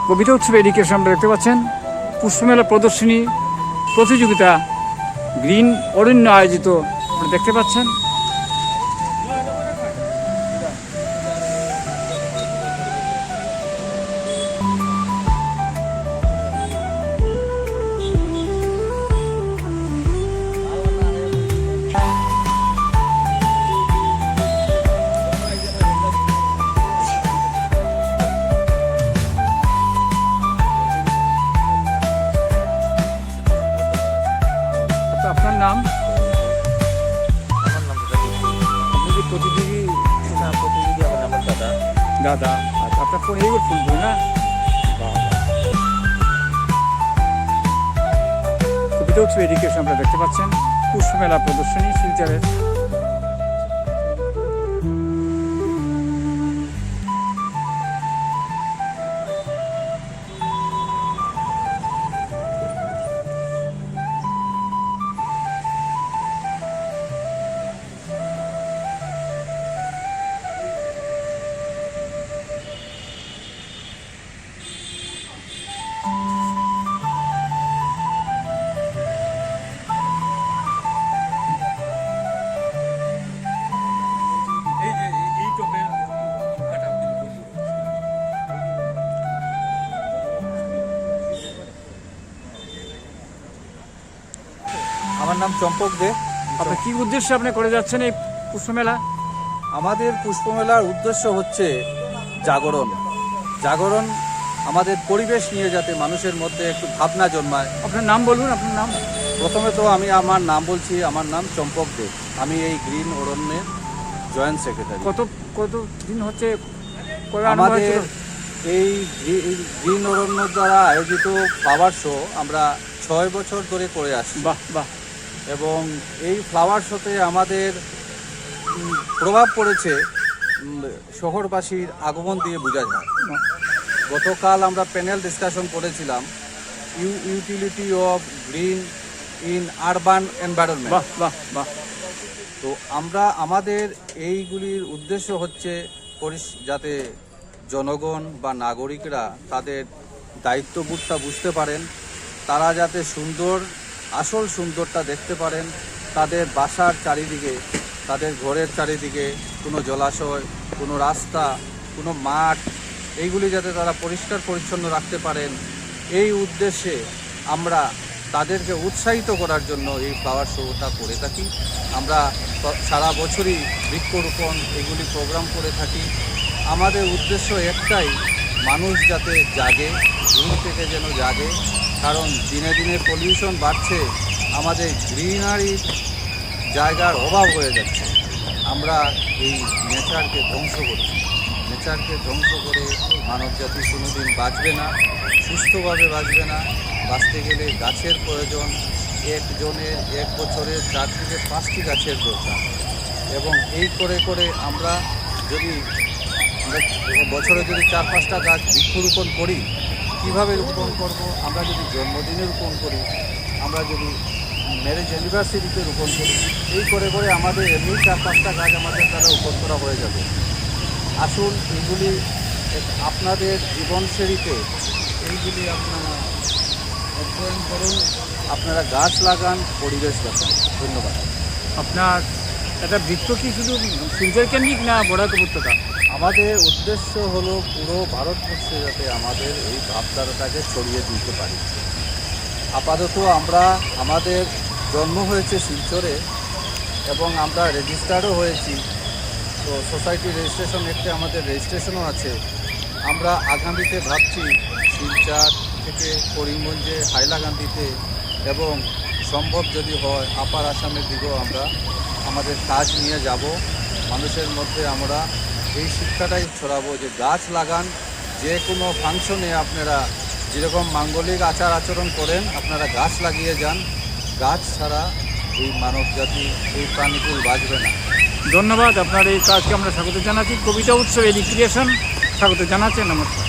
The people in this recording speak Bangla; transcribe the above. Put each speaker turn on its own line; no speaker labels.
কবিতা উৎসব এডুকেশন আমরা দেখতে পাচ্ছেন পুষ্পমেলা প্রদর্শনী প্রতিযোগিতা গ্রিন অরণ্য আয়োজিত আপনারা দেখতে পাচ্ছেন। আপনার নাম?
আমার নাম
আপনি কি প্রতিযোগী?
প্রতিযোগী আমার নাম দাদা।
দাদা, আচ্ছা আপনার ফোন এই ফোন করি না? কবিতা উৎসব এডুকেশন আমরা দেখতে পাচ্ছেন পুষ্পমেলা প্রদর্শনী শিলচরের।
আমার নাম চম্পক দে।
আপনি কি উদ্দেশ্যে আপনি করে যাচ্ছেন এই পুষ্পমেলা?
আমাদের পুষ্পমেলার উদ্দেশ্য হচ্ছে জাগরণ। জাগরণ আমাদের পরিবেশ নিয়ে যাতে মানুষের মধ্যে একটু ভাবনা জন্মায়।
আপনার নাম বলুন, আপনার নাম?
প্রথমে তো আমি আমার নাম বলছি, আমার নাম চম্পক দে। আমি এই গ্রিন অরণ্যের জয়েন্ট সেক্রেটারি।
কত দিন হচ্ছে
আমাদের এই গ্রিন অরণ্য দ্বারা আয়োজিত ফ্লাওয়ার শো আমরা 6 বছর ধরে করে আসছি।
বাহ বাহ।
এবং এই ফ্লাওয়ার শোতে আমাদের প্রভাব পড়েছে শহরবাসীর আগমন দিয়ে বোঝা যায়। গতকাল আমরা প্যানেল ডিসকাশন করেছিলাম utility of green in urban environment.
বাহ বাহ বাহ।
তো আমরা আমাদের এইগুলির উদ্দেশ্য হচ্ছে যাতে জনগণ বা নাগরিকরা তাদের দায়িত্ববোধটা বুঝতে পারেন, তারা যাতে আসল সুন্দরটা দেখতে পারেন। তাদের বাসার চারিদিকে, তাদের ঘরের চারিদিকে কোনো জলাশয়, কোনো রাস্তা, কোনো মাঠ, এইগুলি যাতে তারা পরিষ্কার পরিচ্ছন্ন রাখতে পারেন, এই উদ্দেশ্যে আমরা তাদেরকে উৎসাহিত করার জন্য এই ফ্লাওয়ার শোটা করে থাকি। আমরা সারা বছরই বৃক্ষরোপণ এগুলি প্রোগ্রাম করে থাকি। আমাদের উদ্দেশ্য একটাই, মানুষ যাতে জাগে, ঘুম থেকে যেন জাগে। কারণ দিনে দিনে পলিউশন বাড়ছে, আমাদের গ্রিনারির জায়গার অভাব হয়ে যাচ্ছে। আমরা এই নেচারকে ধ্বংস করছি। নেচারকে ধ্বংস করে মানবজাতি কোনোদিন বাঁচবে না, সুস্থভাবে বাঁচবে না। বাঁচতে গেলে গাছের প্রয়োজন। একজনের 1 বছরে 4 থেকে 5টি গাছের দরকার। এবং এই করে করে আমরা যদি বছরে যদি 4-5টা গাছ বৃক্ষরোপণ করি, কীভাবে রোপণ করব? আমরা যদি জন্মদিনে রোপণ করি, আমরা যদি ম্যারেজ অ্যানিভার্সারিতে রোপণ করি, এই করে করে আমাদের এমনি 4-5টা গাছ আমাদের দ্বারা রোপণ করা হয়ে যাবে। আসুন এইগুলি আপনাদের জীবনশৈলীতে এইগুলি আপনারা অধ্যয়ন করুন, আপনারা গাছ লাগান, পরিবেশ বাঁচান। ধন্যবাদ।
আপনার একটা বৃত্ত কি শুধু শিলচর কেন্দ্রিক না বড়াক উপত্যকা?
আমাদের উদ্দেশ্য হলো পুরো ভারতবর্ষে যাতে আমাদের এই ভাবধারাটাকে ছড়িয়ে দিতে পারি। আপাতত আমাদের জন্ম হয়েছে শিলচরে এবং আমরা রেজিস্টার্ডও হয়েছি। তো সোসাইটি রেজিস্ট্রেশন একটে আমাদের রেজিস্ট্রেশনও আছে। আমরা আগামীতে ভাবছি শিলচর থেকে করিমগঞ্জে, হাইলাকান্দিতে এবং সম্ভব যদি হয় আপার আসামের দিকেও আমরা আমাদের কাজ নিয়ে যাব। মানুষের মধ্যে আমরা এই শিক্ষাটাই ছড়াবো যে গাছ লাগান। যে কোনো ফাংশনে আপনারা যেরকম মাঙ্গলিক আচার আচরণ করেন, আপনারা গাছ লাগিয়ে যান। গাছ ছাড়া এই মানবজাতি, এই প্রাণীকুল বাঁচবে না।
ধন্যবাদ। আপনার এই কাজকে আমরা স্বাগত জানাচ্ছি। কবিতা উৎসব এডুকেশন স্বাগত জানাচ্ছি। নমস্কার।